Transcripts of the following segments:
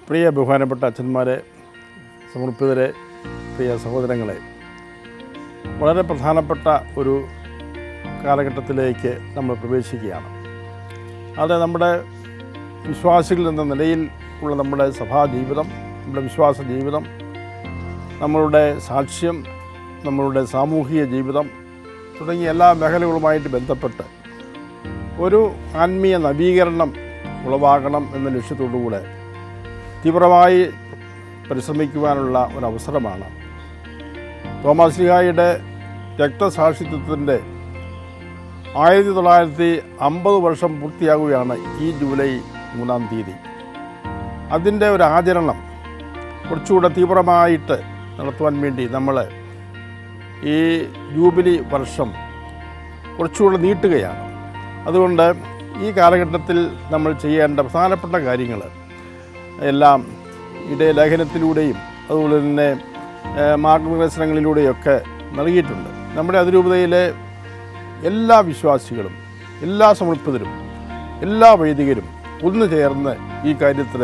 പ്രിയ ബഹുമാനപ്പെട്ട അച്ഛന്മാരെ, സമർപ്പിതരെ, പ്രിയ സഹോദരങ്ങളെ, വളരെ പ്രധാനപ്പെട്ട ഒരു കാലഘട്ടത്തിലേക്ക് നമ്മൾ പ്രവേശിക്കുകയാണ്. അത് നമ്മുടെ വിശ്വാസികൾ എന്ന നിലയിൽ ഉള്ള നമ്മുടെ സഭാജീവിതം, നമ്മുടെ വിശ്വാസ ജീവിതം, നമ്മളുടെ സാക്ഷ്യം, നമ്മളുടെ സാമൂഹിക ജീവിതം തുടങ്ങിയ എല്ലാ മേഖലകളുമായിട്ട് ബന്ധപ്പെട്ട് ഒരു ആത്മീയ നവീകരണം ഉളവാകണം എന്ന ലക്ഷ്യത്തോടുകൂടെ തീവ്രമായി പരിശ്രമിക്കുവാനുള്ള ഒരവസരമാണ്. തോമാശ്ലീഹായുടെ രക്തസാക്ഷിത്വത്തിൻ്റെ 1950 വർഷം പൂർത്തിയാകുകയാണ് ഈ ജൂലൈ 3-ാം തീയതി. അതിൻ്റെ ഒരു ആചരണം കുറച്ചുകൂടെ തീവ്രമായിട്ട് നടത്തുവാൻ വേണ്ടി നമ്മൾ ഈ ജൂബിലി വർഷം കുറച്ചുകൂടെ നീട്ടുകയാണ്. അതുകൊണ്ട് ഈ കാലഘട്ടത്തിൽ നമ്മൾ ചെയ്യേണ്ട പ്രധാനപ്പെട്ട കാര്യങ്ങൾ എല്ലാം ഇടയലേഖനത്തിലൂടെയും അതുപോലെ തന്നെ മാർഗദർശനങ്ങളിലൂടെയൊക്കെ നൽകിയിട്ടുണ്ട്. നമ്മുടെ അതിരൂപതയിലെ എല്ലാ വിശ്വാസികളും, എല്ലാ സമർപ്പിതരും, എല്ലാ വൈദികരും ഒന്നു ചേർന്ന് ഈ കാര്യത്തിൽ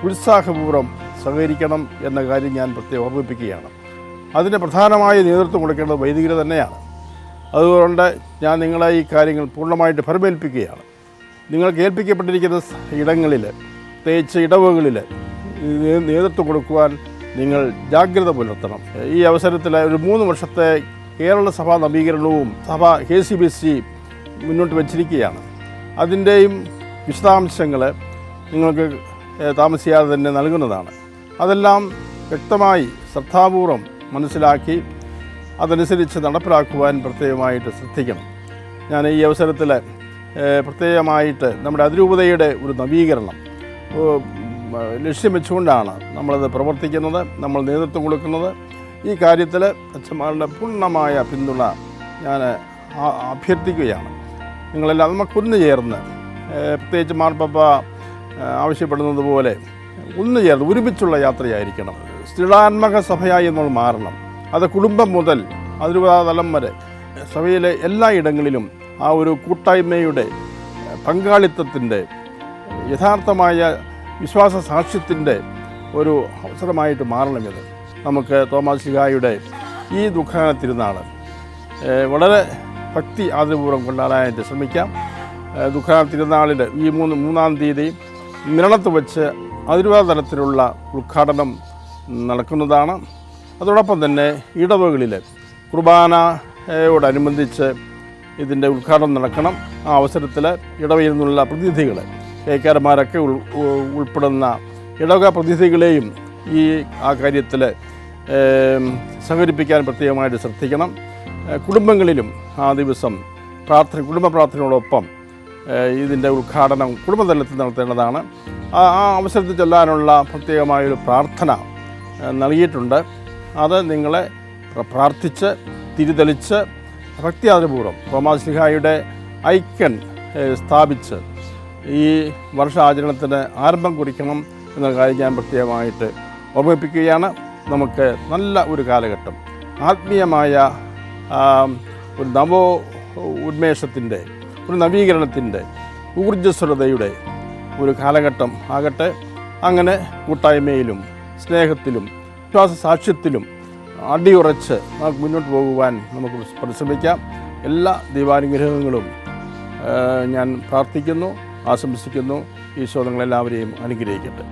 ഉത്സാഹപൂർവ്വം സഹകരിക്കണം എന്ന കാര്യം ഞാൻ പ്രത്യേകം ഓർമ്മിപ്പിക്കുകയാണ്. അതിന് പ്രധാനമായി നേതൃത്വം കൊടുക്കേണ്ടത് വൈദികർ തന്നെയാണ്. അതുകൊണ്ട് ഞാൻ നിങ്ങളെ ഈ കാര്യങ്ങൾ പൂർണ്ണമായിട്ട് ഫലമേൽപ്പിക്കുകയാണ്. നിങ്ങൾക്ക് ഏൽപ്പിക്കപ്പെട്ടിരിക്കുന്ന ഇടങ്ങളിൽ, പ്രത്യേകിച്ച് ഇടവകളിൽ നേതൃത്വം കൊടുക്കുവാൻ നിങ്ങൾ ജാഗ്രത പുലർത്തണം. ഈ അവസരത്തിൽ ഒരു 3 വർഷത്തെ കേരള സഭാ നവീകരണവും സഭ KCBC മുന്നോട്ട് വച്ചിരിക്കുകയാണ്. അതിൻ്റെയും വിശദാംശങ്ങൾ നിങ്ങൾക്ക് താമസിയാതെ തന്നെ നൽകുന്നതാണ്. അതെല്ലാം വ്യക്തമായി ശ്രദ്ധാപൂർവം മനസ്സിലാക്കി അതനുസരിച്ച് നടപ്പിലാക്കുവാൻ പ്രത്യേകമായിട്ട് ശ്രദ്ധിക്കണം. ഞാൻ ഈ അവസരത്തിൽ പ്രത്യേകമായിട്ട് നമ്മുടെ അതിരൂപതയുടെ ഒരു നവീകരണം ലക്ഷ്യം വെച്ചുകൊണ്ടാണ് നമ്മളത് പ്രവർത്തിക്കുന്നത്, നമ്മൾ നേതൃത്വം കൊടുക്കുന്നത്. ഈ കാര്യത്തിൽ അച്ഛന്മാരുടെ പൂർണ്ണമായ പിന്തുണ ഞാൻ അഭ്യർത്ഥിക്കുകയാണ്. നിങ്ങളെല്ലാം നമുക്കൊന്നു ചേർന്ന്, പ്രത്യേകിച്ച് മാർപ്പാപ്പ ആവശ്യപ്പെടുന്നത് പോലെ ഒന്നു ചേർന്ന് ഒരുമിച്ചുള്ള യാത്രയായിരിക്കണം. സ്ഥിരാത്മക സഭയായി നമ്മൾ മാറണം. അത് കുടുംബം മുതൽ അതിരൂപതാ തലം വരെ സഭയിലെ എല്ലാ ഇടങ്ങളിലും ആ ഒരു കൂട്ടായ്മയുടെ, പങ്കാളിത്തത്തിൻ്റെ, യഥാർത്ഥമായ വിശ്വാസ സാക്ഷ്യത്തിൻ്റെ ഒരു അവസരമായിട്ട് മാറണമെന്ന് നമുക്ക് തോമാശ്ലീഹായുടെ ഈ ദുഃഖാന തിരുനാൾ വളരെ ഭക്തി ആദരപൂർവ്വം കൊണ്ടാടാനായിട്ട് ശ്രമിക്കാം. ദുഃഖാന തിരുനാളിൽ ഈ 3-ാം തീയതി നിരണത്ത് വെച്ച് അതിരൂപതാ തലത്തിലുള്ള ഉദ്ഘാടനം നടക്കുന്നതാണ്. അതോടൊപ്പം തന്നെ ഇടവകളിൽ കുർബാനയോടനുബന്ധിച്ച് ഇതിൻ്റെ ഉദ്ഘാടനം നടക്കണം. ആ അവസരത്തിൽ ഇടവയിൽ നിന്നുള്ള പ്രതിനിധികൾ, കേക്കാരന്മാരൊക്കെ ഉൾപ്പെടുന്ന ഇടവക പ്രതിനിധികളെയും ആ കാര്യത്തിൽ സഹകരിപ്പിക്കാൻ പ്രത്യേകമായിട്ട് ശ്രദ്ധിക്കണം. കുടുംബങ്ങളിലും ആ ദിവസം കുടുംബ പ്രാർത്ഥനയോടൊപ്പം ഇതിൻ്റെ ഉദ്ഘാടനം കുടുംബതലത്തിൽ നടത്തേണ്ടതാണ്. ആ അവസരത്തിൽ ചെല്ലാനുള്ള പ്രത്യേകമായൊരു പ്രാർത്ഥന നൽകിയിട്ടുണ്ട്. അത് നിങ്ങളെ പ്രാർത്ഥിച്ച് തിരിതെളിച്ച് ഭക്തിയാദരപൂർവ്വം തോമാശ്ലീഹായുടെ ഐക്കൺ സ്ഥാപിച്ച് ഈ വർഷാചരണത്തിന് ആരംഭം കുറിക്കണം എന്ന കാര്യം ഞാൻ പ്രത്യേകമായിട്ട് ഓർമ്മിപ്പിക്കുകയാണ്. നമുക്ക് നല്ല ഒരു കാലഘട്ടം, ആത്മീയമായ ഒരു ഉന്മേഷത്തിൻ്റെ, ഒരു നവീകരണത്തിൻ്റെ, ഊർജ്ജസ്വലതയുടെ ഒരു കാലഘട്ടം ആകട്ടെ. അങ്ങനെ കൂട്ടായ്മയിലും സ്നേഹത്തിലും വിശ്വാസ സാക്ഷ്യത്തിലും അടിയുറച്ച് നമുക്ക് മുന്നോട്ട് പോകുവാൻ നമുക്ക് പരിശ്രമിക്കാം. എല്ലാ ദൈവാനുഗ്രഹങ്ങളും ഞാൻ പ്രാർത്ഥിക്കുന്നു, ആശംസിക്കുന്നു. ഈശോ നിങ്ങളെല്ലാവരെയും അനുഗ്രഹിക്കട്ടെ.